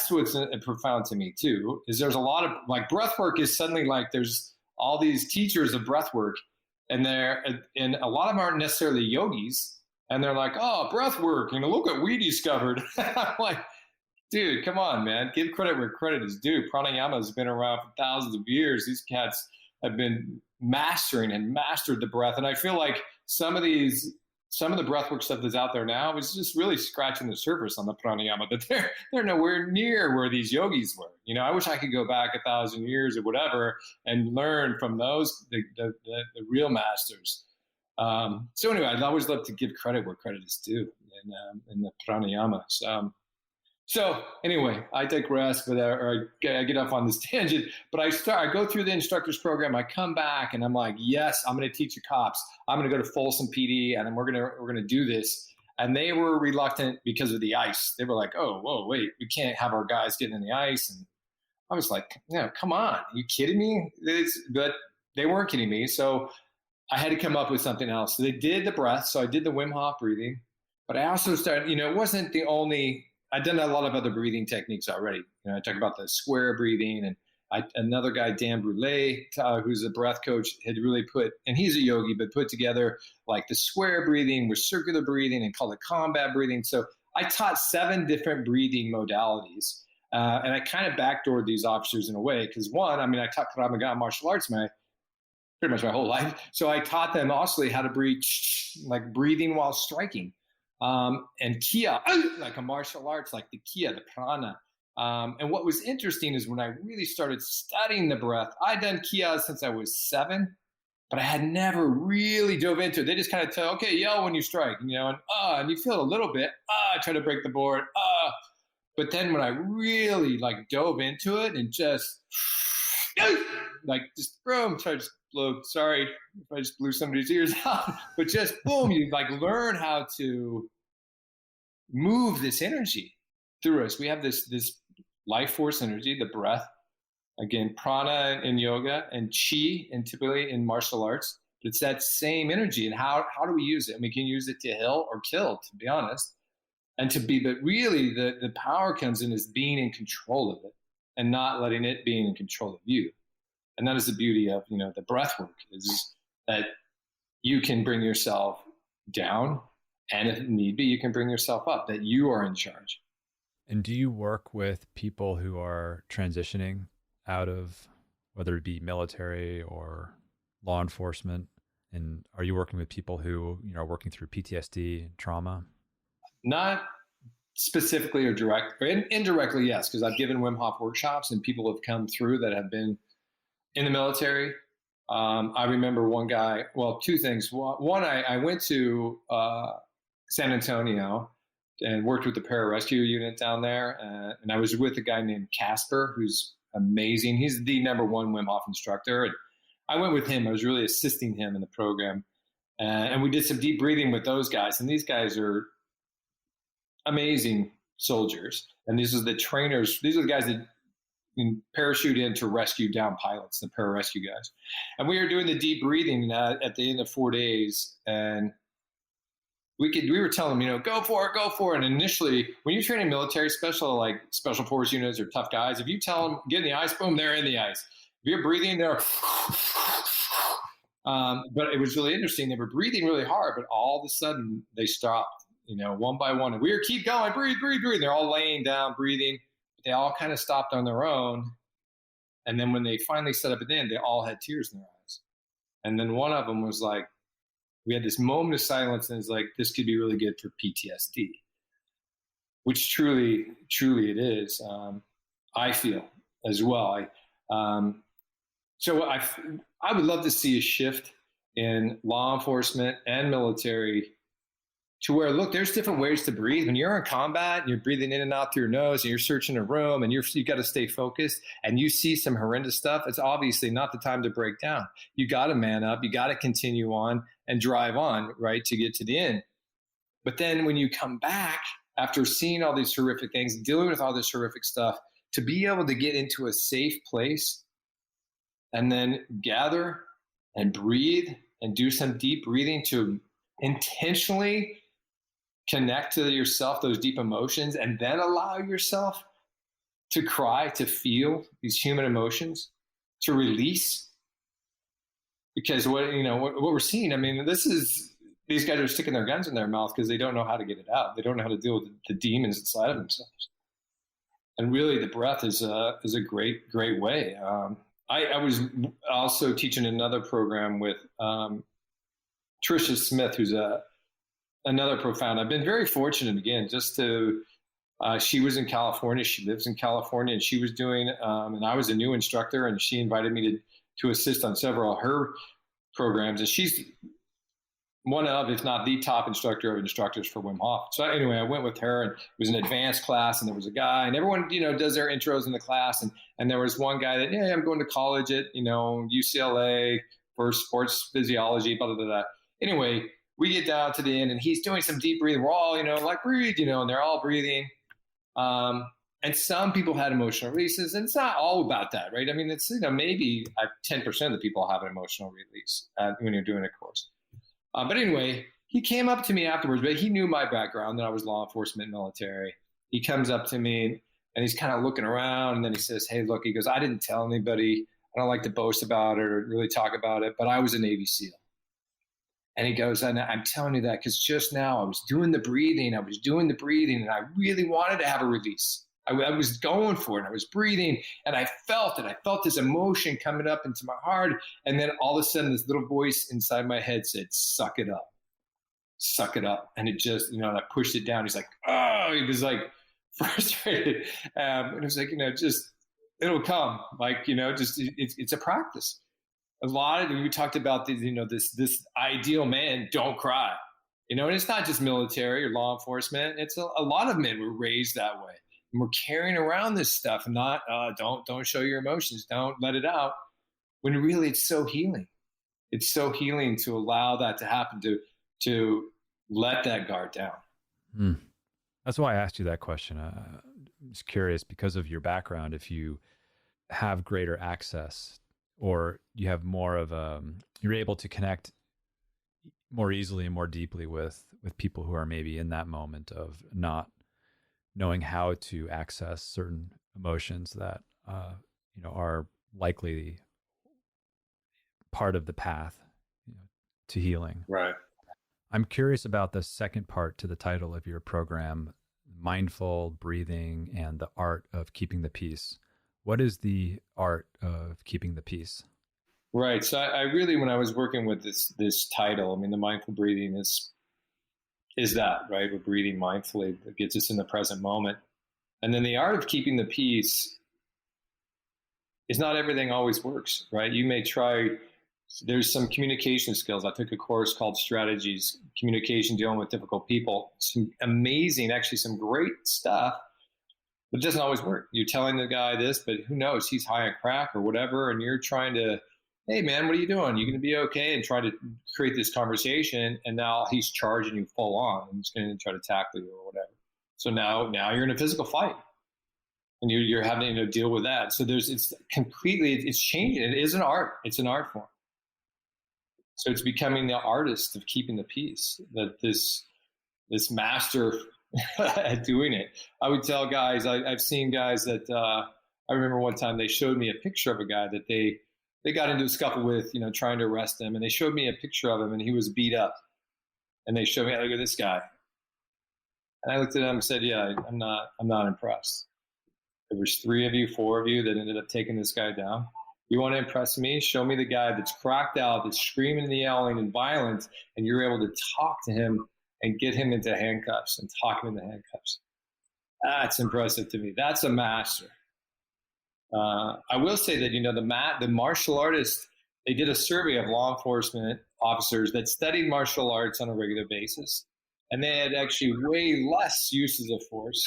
what's profound to me too, is there's a lot of like breath work is suddenly like there's all these teachers of breath work, and a lot of them aren't necessarily yogis, and they're like, oh, breath work, look what we discovered. I'm like, dude, come on, man, give credit where credit is due. Pranayama has been around for thousands of years. These cats have been mastered the breath, and I feel like some of the breathwork stuff that's out there now is just really scratching the surface on the pranayama, but they're nowhere near where these yogis were. I wish I could go back 1,000 years or whatever and learn from those, the real masters. So anyway, I'd always love to give credit where credit is due in the pranayama. So anyway, I digress, but I get off on this tangent. But I go through the instructors program. I come back, and I'm like, yes, I'm going to teach the cops. I'm going to go to Folsom PD, and we're going to do this. And they were reluctant because of the ice. They were like, oh, whoa, wait, we can't have our guys getting in the ice. And I was like, no, come on. Are you kidding me? But they weren't kidding me. So I had to come up with something else. So they did the breath. So I did the Wim Hof breathing. But I also started, it wasn't the only, I'd done a lot of other breathing techniques already. I talked about the square breathing, and another guy, Dan Brulé, who's a breath coach, had really and he's a yogi, but put together like the square breathing with circular breathing and called it combat breathing. So I taught 7 different breathing modalities. And I kind of backdoored these officers in a way because I taught Krav Maga martial arts pretty much my whole life. So I taught them also how to breathe, like breathing while striking. And Kia, like a martial arts, like the Kia, the prana. And what was interesting is when I really started studying the breath, I'd done Kia since I was 7, but I had never really dove into it. They just kind of tell, okay, yell when you strike, and you feel it a little bit, try to break the board, But then when I really like dove into it and just boom, sorry if I just blew somebody's ears out, but just boom, you like learn how to move this energy through us. We have this life force energy, the breath, again, prana in yoga and chi and typically in martial arts. It's that same energy. And how do we use it? And we can use it to heal or kill, to be honest. And but really the power comes in as being in control of it and not letting it being in control of you. And that is the beauty of, the breath work, is that you can bring yourself down, and if need be, you can bring yourself up, that you are in charge. And do you work with people who are transitioning out of, whether it be military or law enforcement? And are you working with people who, are working through PTSD, trauma? Not specifically or direct, or indirectly, yes, because I've given Wim Hof workshops and people have come through that have been in the military. I remember one guy, well, 2 things. One, I went to San Antonio and worked with the pararescue unit down there. And I was with a guy named Casper, who's amazing. He's the #1 Wim Hof instructor. And I went with him. I was really assisting him in the program. And we did some deep breathing with those guys. And these guys are amazing soldiers. And these are the trainers. These are the guys that parachute in to rescue down pilots, the pararescue guys. And we were doing the deep breathing at the end of 4 days. And we were telling them, go for it. And initially, when you're training military special force units or tough guys, if you tell them, get in the ice, boom, they're in the ice. If you're breathing, they're, but it was really interesting. They were breathing really hard, but all of a sudden they stopped, one by one. And we were keep going, breathe. They're all laying down, breathing. But they all kind of stopped on their own. And then when they finally set up at the end, they all had tears in their eyes. And then one of them was like, we had this moment of silence, and it's like, this could be really good for PTSD, which truly it is. I feel as well. So I would love to see a shift in law enforcement and military to where, look, there's different ways to breathe. When you're in combat and you're breathing in and out through your nose and you're searching a room and you got to stay focused and you see some horrendous stuff, it's obviously not the time to break down. You got to man up. You got to continue on and drive on, right, to get to the end. But then when you come back after seeing all these horrific things, dealing with all this horrific stuff, to be able to get into a safe place and then gather and breathe and do some deep breathing to intentionally connect to yourself, those deep emotions, and then allow yourself to cry, to feel these human emotions, to release. Because what we're seeing, these guys are sticking their guns in their mouth because they don't know how to get it out. They don't know how to deal with the demons inside of themselves. And really, the breath is a great way. I was also teaching another program with Tricia Smith, who's another profound. I've been very fortunate, again, just to, she was in California. She lives in California, and she was doing, and I was a new instructor, and she invited me to assist on several of her programs. And she's one of, if not the top instructor of instructors for Wim Hof. So anyway, I went with her, and it was an advanced class, and there was a guy, and everyone, does their intros in the class. And there was one guy that, I'm going to college at, UCLA for sports physiology, blah, blah, blah, blah. Anyway, we get down to the end and he's doing some deep breathing. We're all, like breathe, and they're all breathing. And some people had emotional releases, and it's not all about that, right? I mean, it's, maybe 10% of the people have an emotional release when you're doing a course. But anyway, he came up to me afterwards, but he knew my background, that I was law enforcement, military. He comes up to me and he's kind of looking around, and then he says, hey, look, he goes, I didn't tell anybody. I don't like to boast about it or really talk about it, but I was a Navy SEAL. And he goes, and I'm telling you that because just now I was doing the breathing, and I really wanted to have a release. I was going for it. I was breathing, and I felt it. I felt this emotion coming up into my heart. And then all of a sudden, this little voice inside my head said, suck it up. Suck it up. And it just, and I pushed it down. He's like, oh, he was like frustrated. And it was like, just, it'll come. Like, just, it's a practice. A lot of, we talked about this ideal man, don't cry, and it's not just military or law enforcement. It's a lot of men were raised that way. And we're carrying around this stuff and not, don't show your emotions. Don't let it out. When really it's so healing. It's so healing to allow that to happen, to let that guard down. That's why I asked you that question. I'm just curious, because of your background, if you have greater access or you have more of you're able to connect more easily and more deeply with people who are maybe in that moment of not knowing how to access certain emotions that are likely part of the path to healing. Right. I'm curious about the second part to the title of your program, Mindful Breathing and the Art of Keeping the Peace. What is the art of keeping the peace? Right. So I really, when I was working with this title, I mean, the mindful breathing is that, right? We're breathing mindfully. That gets us in the present moment. And then the art of keeping the peace is not everything always works, right? You may try, there's some communication skills. I took a course called Strategies, Communication, Dealing with Difficult People. Some amazing, actually some great stuff, but it doesn't always work. You're telling the guy this, but who knows? He's high on crack or whatever, and you're trying to, hey, man, what are you doing? You going to be okay? And try to create this conversation, and now he's charging you full on, and he's going to try to tackle you or whatever. So now you're in a physical fight, and you're having to deal with that. So it's changing. It is an art. It's an art form. So it's becoming the artist of keeping the peace, that this master at doing it. I would tell guys, I've seen guys that I remember one time they showed me a picture of a guy that they got into a scuffle with, trying to arrest him. And they showed me a picture of him and he was beat up. And they showed me, look at this guy. And I looked at him and said, yeah, I'm not impressed. There was 3 of you, 4 of you that ended up taking this guy down. You want to impress me? Show me the guy that's cracked out, that's screaming and yelling and violent, and you're able to talk to him and get him into handcuffs and talk him into handcuffs. That's impressive to me. That's a master. I will say that, the martial artists, they did a survey of law enforcement officers that studied martial arts on a regular basis, and they had actually way less uses of force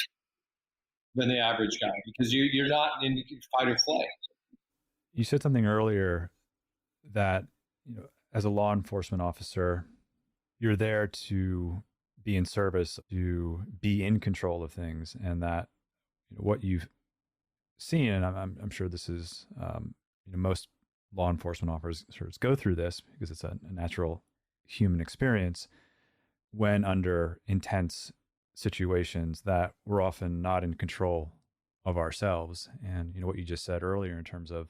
than the average guy, because you're not in fight or flight. You said something earlier that, as a law enforcement officer, you're there to be in service, to be in control of things, and that what you've seen, and I'm sure this is, most law enforcement officers go through this because it's a natural human experience when under intense situations that we're often not in control of ourselves. And, what you just said earlier in terms of,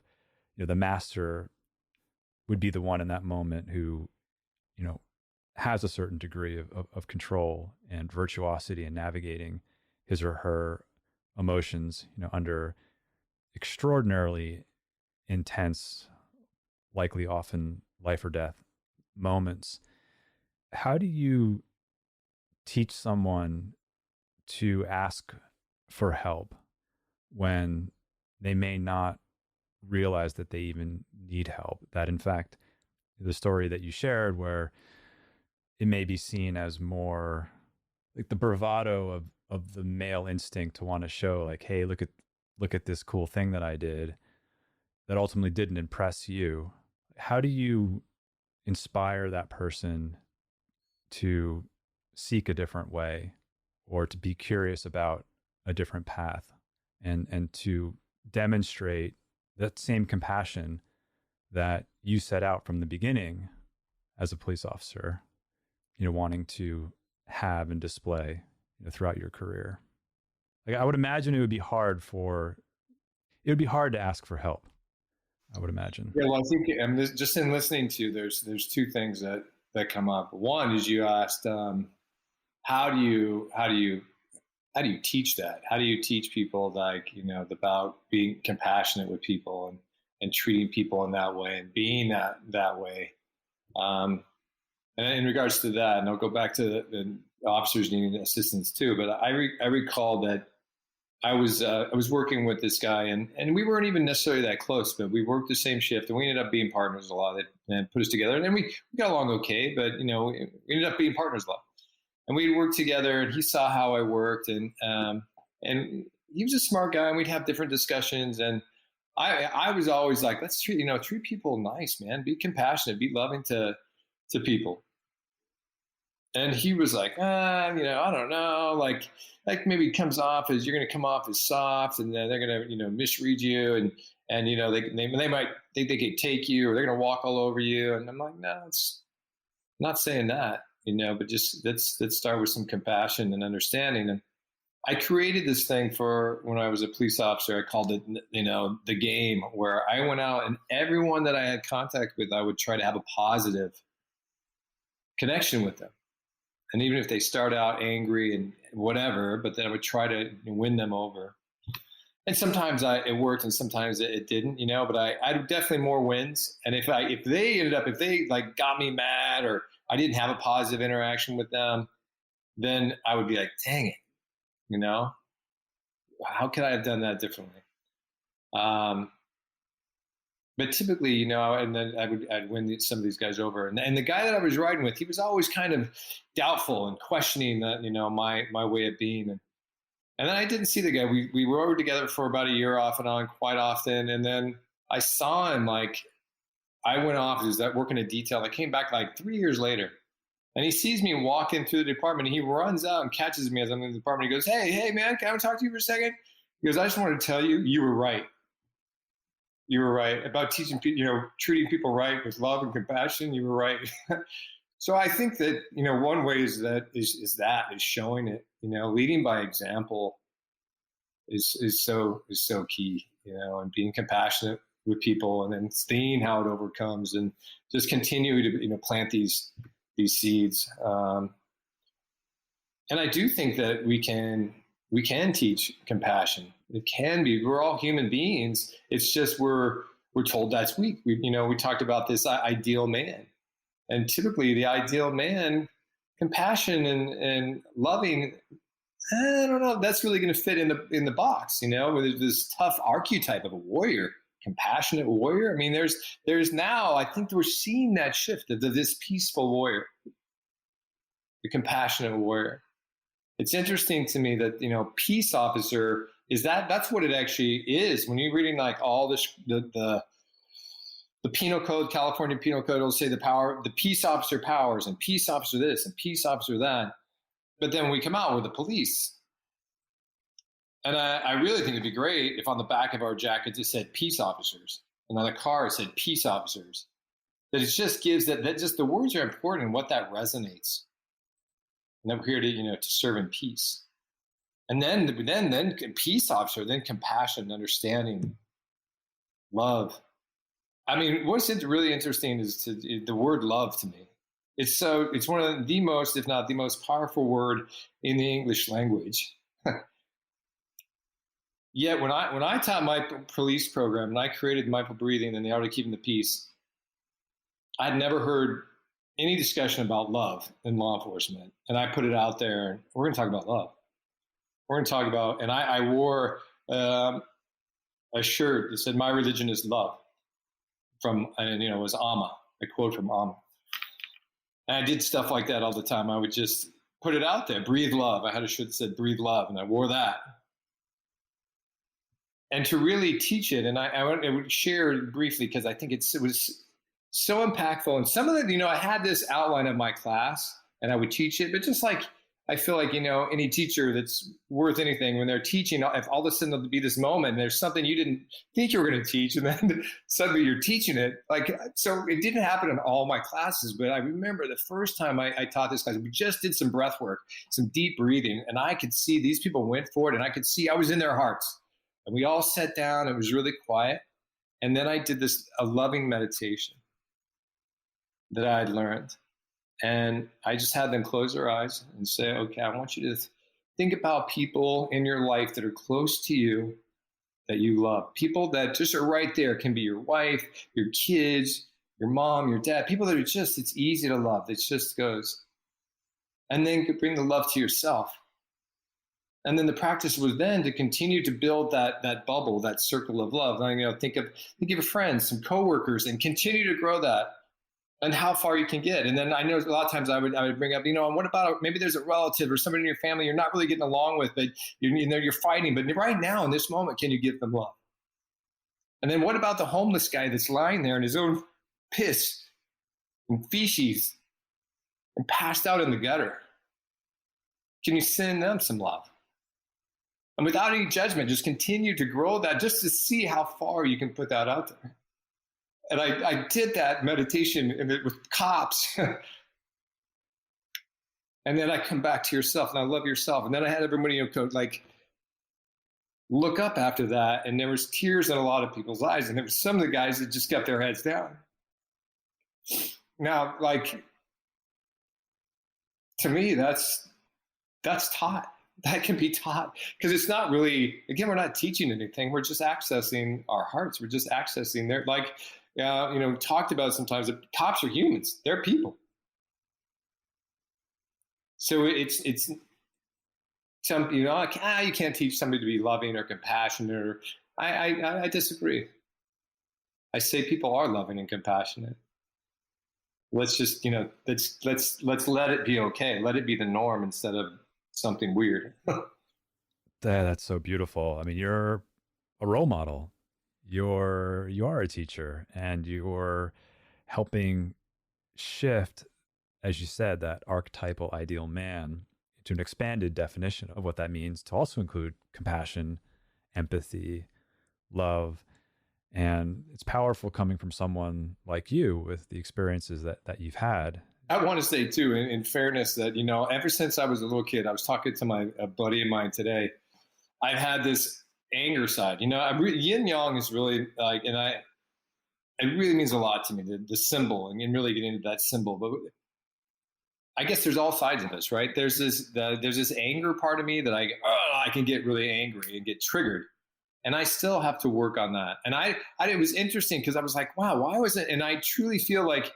the master would be the one in that moment who, has a certain degree of control and virtuosity in navigating his or her emotions, under extraordinarily intense, likely often life or death moments. How do you teach someone to ask for help when they may not realize that they even need help? That in fact, the story that you shared where it may be seen as more like the bravado of the male instinct to want to show like, hey, look at this cool thing that I did, that ultimately didn't impress you. How do you inspire that person to seek a different way or to be curious about a different path and to demonstrate that same compassion that you set out from the beginning as a police officer, wanting to have and display, throughout your career. Like, I would imagine it would be hard to ask for help. I would imagine. Yeah, well, I think just in listening to you, there's two things that come up. One is you asked, how do you teach that? How do you teach people, like, about being compassionate with people and treating people in that way and being that way? And in regards to that, and I'll go back to the officers needing assistance too, but I recall that I was working with this guy, and we weren't even necessarily that close, but we worked the same shift, and we ended up being partners a lot, and put us together. And then we got along okay, but we ended up being partners a lot. And we'd work together, and he saw how I worked, and he was a smart guy, and we'd have different discussions. And I was always like, let's treat people nice, man. Be compassionate, be loving to people. And he was like, I don't know, like maybe it comes off as, you're going to come off as soft, and then they're going to, misread you, and they might think they could take you, or they're going to walk all over you. And I'm like, no, it's not saying that, but just let's start with some compassion and understanding. And I created this thing for when I was a police officer. I called it, the game, where I went out and everyone that I had contact with, I would try to have a positive connection with them. And even if they start out angry and whatever, but then I would try to win them over. And sometimes it worked, and sometimes it didn't, but I definitely more wins. And if they like got me mad, or I didn't have a positive interaction with them, then I would be like, dang it, how could I have done that differently? But typically, and then I'd win some of these guys over. And the guy that I was riding with, he was always kind of doubtful and questioning that, my way of being. And then I didn't see the guy. We were together for about a year off and on quite often. And then I saw him, like, I went off, he was working a detail. I came back like 3 years later, and he sees me walking through the department, and he runs out and catches me as I'm in the department. He goes, hey man, can I talk to you for a second? He goes, I just wanted to tell you, you were right. You were right about teaching people, treating people right with love and compassion. You were right. So I think that, one way is showing it, leading by example is so key, and being compassionate with people, and then seeing how it overcomes, and just continue to, plant these seeds. And I do think that we can teach compassion. It can be. We're all human beings. It's just we're told that's weak. We talked about this ideal man, and typically the ideal man, compassion and loving, I don't know, that's really going to fit in the box. Where there's this tough archetype of a warrior, compassionate warrior. I mean, there's now, I think we're seeing that shift of this peaceful warrior, the compassionate warrior. It's interesting to me that, peace officer that's what it actually is. When you're reading like all this, the penal code, California penal code will say the peace officer powers, and peace officer this and peace officer that. But then we come out with the police. And I really think it'd be great if on the back of our jackets it said peace officers, and on the car it said peace officers. That it just gives that just the words are important and what that resonates. And that we're here to serve in peace. And then peace officer, then compassion, understanding, love. I mean, what's really interesting is the word love to me. It's one of the most, if not the most powerful word in the English language. Yet when I taught my police program and I created mindful breathing and the art of keeping the peace, I'd never heard any discussion about love in law enforcement. And I put it out there, and we're going to talk about love. We're going to talk about, and I wore a shirt that said, "My religion is love," it was Amma, a quote from Amma. And I did stuff like that all the time. I would just put it out there, breathe love. I had a shirt that said, breathe love, and I wore that. And to really teach it, and I would share it briefly because I think it was so impactful. And some of the, I had this outline of my class, and I would teach it. But just like, I feel like, any teacher that's worth anything, when they're teaching, if all of a sudden there'll be this moment, and there's something you didn't think you were going to teach, and then suddenly you're teaching it. So it didn't happen in all my classes, but I remember the first time I taught this class, we just did some breath work, some deep breathing, and I could see these people went for it, and I could see I was in their hearts. And we all sat down, it was really quiet. And then I did a loving meditation that I had learned. And I just had them close their eyes and say, okay, I want you to think about people in your life that are close to you, that you love. People that just are right there. It can be your wife, your kids, your mom, your dad. People that are just, it's easy to love. It just goes. And then you could bring the love to yourself. And then the practice was then to continue to build that bubble, that circle of love. And, think of your friends, some coworkers, and continue to grow that. And how far you can get. And then I know a lot of times I would bring up, and what about maybe there's a relative or somebody in your family you're not really getting along with, but you're fighting, but right now in this moment, can you give them love? And then what about the homeless guy that's lying there in his own piss and feces and passed out in the gutter? Can you send them some love? And without any judgment, just continue to grow that, just to see how far you can put that out there. And I did that meditation with cops. And then I come back to yourself, and I love yourself. And then I had everybody look up after that, and there was tears in a lot of people's eyes. And there was some of the guys that just got their heads down. Now, to me, that's taught. That can be taught, because it's not really, again, we're not teaching anything. We're just accessing our hearts. We're just accessing their, talked about sometimes that cops are humans. They're people. So it's some, you can't teach somebody to be loving or compassionate, or I disagree. I say people are loving and compassionate. Let's just, let's let it be okay. Let it be the norm instead of something weird. That's so beautiful. I mean, you're a role model. You are a teacher, and you're helping shift, as you said, that archetypal ideal man to an expanded definition of what that means, to also include compassion, empathy, love. And it's powerful coming from someone like you with the experiences that you've had. I want to say too, in fairness, that, ever since I was a little kid, I was talking to a buddy of mine today, I've had this anger side. Yin yang is really it really means a lot to me, the symbol, and really getting into that symbol. But I guess there's all sides of this, right? There's this anger part of me that I can get really angry and get triggered. And I still have to work on that. And it was interesting, because I was like, wow, why was it? And I truly feel like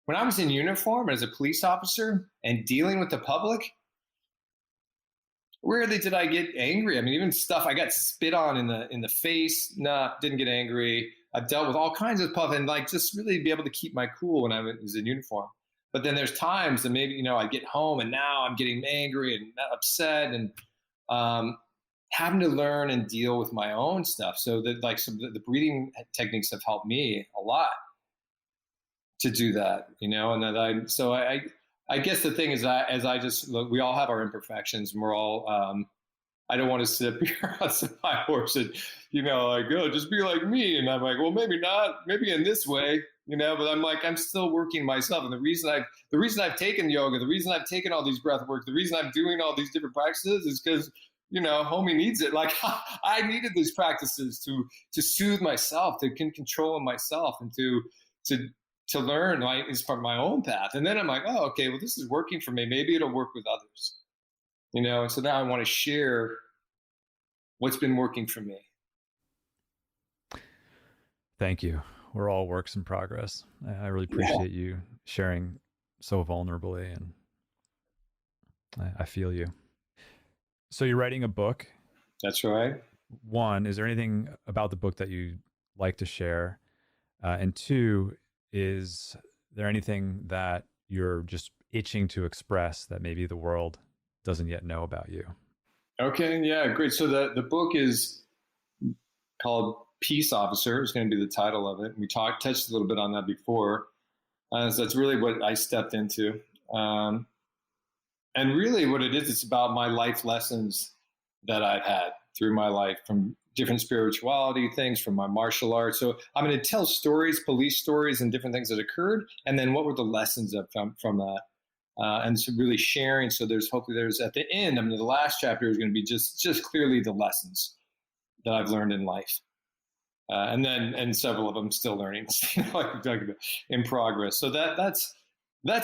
when I was in uniform as a police officer and dealing with the public, rarely did I get angry. I mean, even stuff I got spit on in the face, didn't get angry. I've dealt with all kinds of stuff, and just really be able to keep my cool when I was in uniform. But then there's times that maybe, I get home and now I'm getting angry and upset, and having to learn and deal with my own stuff. So that the breathing techniques have helped me a lot to do that, and that I guess the thing is, as I just look, we all have our imperfections, and we're all, I don't want to sit up here on my horse and, just be like me. And I'm like, well, maybe not, maybe in this way, but I'm I'm still working myself. And the reason I've taken yoga, the reason I've taken all these breath work, the reason I'm doing all these different practices is because, homie needs it. I needed these practices to soothe myself, to control myself, and to learn is from my own path. And then I'm like, oh, okay, well, this is working for me. Maybe it'll work with others, so now I want to share what's been working for me. Thank you. We're all works in progress. I really appreciate you sharing so vulnerably, and I feel you. So you're writing a book. That's right. One, is there anything about the book that you'd like to share? And two, is there anything that you're just itching to express that maybe the world doesn't yet know about you? Okay, yeah, great. So the book is called Peace Officer, is going to be the title of it. We touched a little bit on that before. So that's really what I stepped into. And really what it is, it's about my life lessons that I've had through my life, from different spirituality things, from my martial arts. So I'm going to tell stories, police stories, and different things that occurred. And then what were the lessons from that? And so really sharing. So hopefully there's at the end, the last chapter is going to be just clearly the lessons that I've learned in life. And several of them still learning, in progress. So that's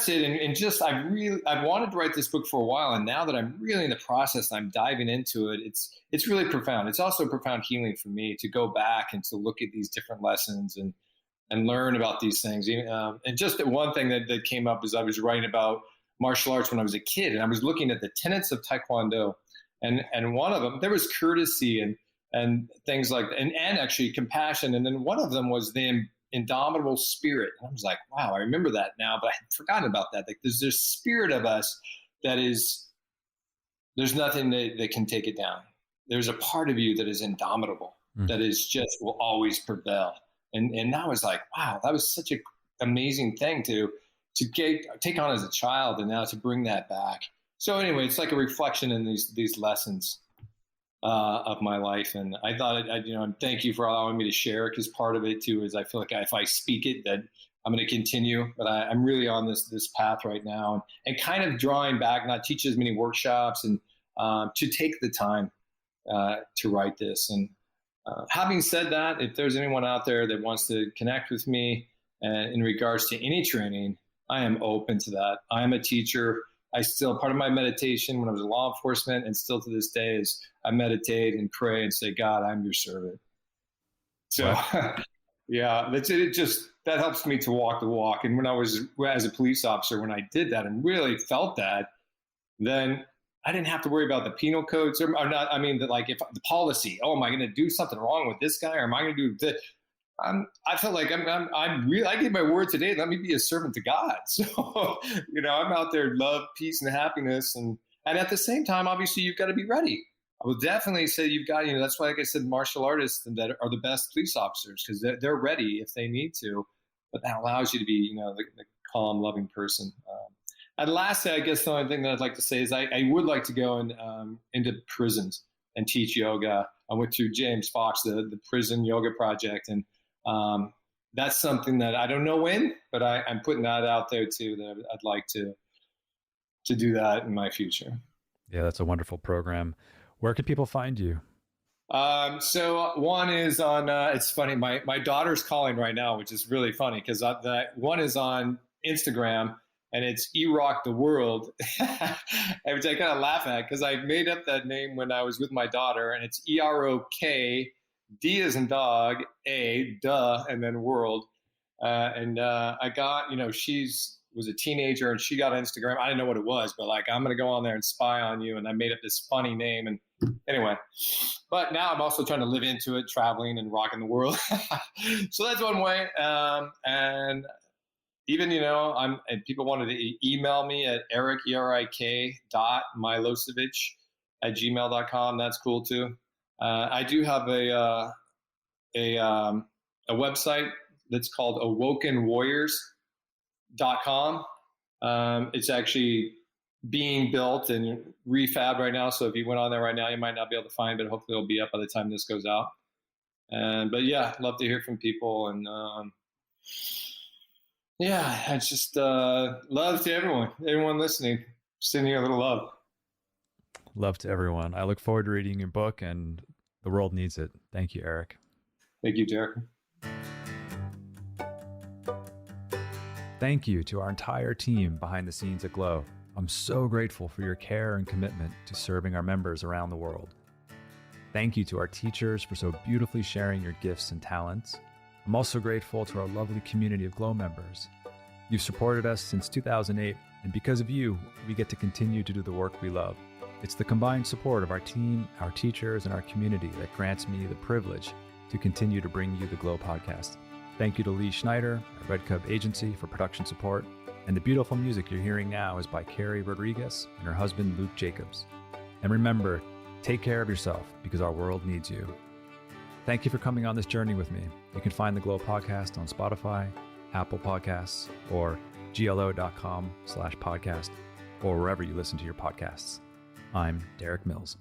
it. And just, I've wanted to write this book for a while. And now that I'm really in the process, I'm diving into it. It's really profound. It's also profound healing for me to go back and to look at these different lessons and learn about these things. And just one thing that came up is I was writing about martial arts when I was a kid, and I was looking at the tenets of Taekwondo, and one of them, there was courtesy and things like, and actually compassion. And then one of them was the indomitable spirit. And I was like, wow, I remember that now, but I had forgotten about that. Like there's this spirit of us that is, there's nothing that can take it down. There's a part of you that is indomitable, that is just will always prevail. And I was like, wow, that was such an amazing thing to take on as a child, and now to bring that back. So anyway, it's like a reflection in these lessons of my life. And I thought, thank you for allowing me to share, because part of it too is I feel like if I speak it, that I'm going to continue. But I'm really on this path right now, and kind of drawing back, not teach as many workshops, and to take the time to write this. And having said that, if there's anyone out there that wants to connect with me in regards to any training, I am open to that. I am a teacher. Part of my meditation when I was in law enforcement, and still to this day, is I meditate and pray and say, God, I'm your servant. So yeah, that's it. That helps me to walk the walk. And when I was, as a police officer, when I did that and really felt that, then I didn't have to worry about the penal codes or not. I mean, if the policy, am I going to do something wrong with this guy, or am I going to do this? I felt like I gave my word today. Let me be a servant to God. So, I'm out there, love, peace, and happiness. And at the same time, obviously, you've got to be ready. I would definitely say you've got, that's why, like I said, martial artists that are the best police officers, because they're ready if they need to. But that allows you to be, the calm, loving person. And lastly, I guess the only thing that I'd like to say is I would like to go into prisons and teach yoga. I went through James Fox, the prison yoga project, and that's something that I don't know when, but I'm putting that out there too, that I'd like to do that in my future. Yeah, that's a wonderful program. Where can people find you? So one is on, it's funny, my daughter's calling right now, which is really funny, because that one is on Instagram, and it's Erock the World, which I kind of laugh at, because I made up that name when I was with my daughter, and it's EROK, D as in dog, A, duh, and then world. I got, was a teenager, and she got Instagram. I didn't know what it was, but I'm going to go on there and spy on you. And I made up this funny name. And anyway, but now I'm also trying to live into it, traveling and rocking the world. So that's one way. And even, and people wanted to email me at Erik, ERIK.Milosevich@gmail.com. That's cool too. I do have a website that's called awokenwarriors.com. It's actually being built and refab right now. So if you went on there right now, you might not be able to find it, but hopefully it'll be up by the time this goes out. But yeah, love to hear from people. And I just love to everyone listening, sending you a little love. Love to everyone. I look forward to reading your book, and the world needs it. Thank you, Erik. Thank you, Derik. Thank you to our entire team behind the scenes at Glow. I'm so grateful for your care and commitment to serving our members around the world. Thank you to our teachers for so beautifully sharing your gifts and talents. I'm also grateful to our lovely community of Glow members. You've supported us since 2008, and because of you, we get to continue to do the work we love. It's the combined support of our team, our teachers, and our community that grants me the privilege to continue to bring you the Glow podcast. Thank you to Lee Schneider, our Red Cub agency, for production support. And the beautiful music you're hearing now is by Carrie Rodriguez and her husband, Luke Jacobs. And remember, take care of yourself, because our world needs you. Thank you for coming on this journey with me. You can find the Glow podcast on Spotify, Apple Podcasts, or glo.com/podcast. or wherever you listen to your podcasts. I'm Derik Mills.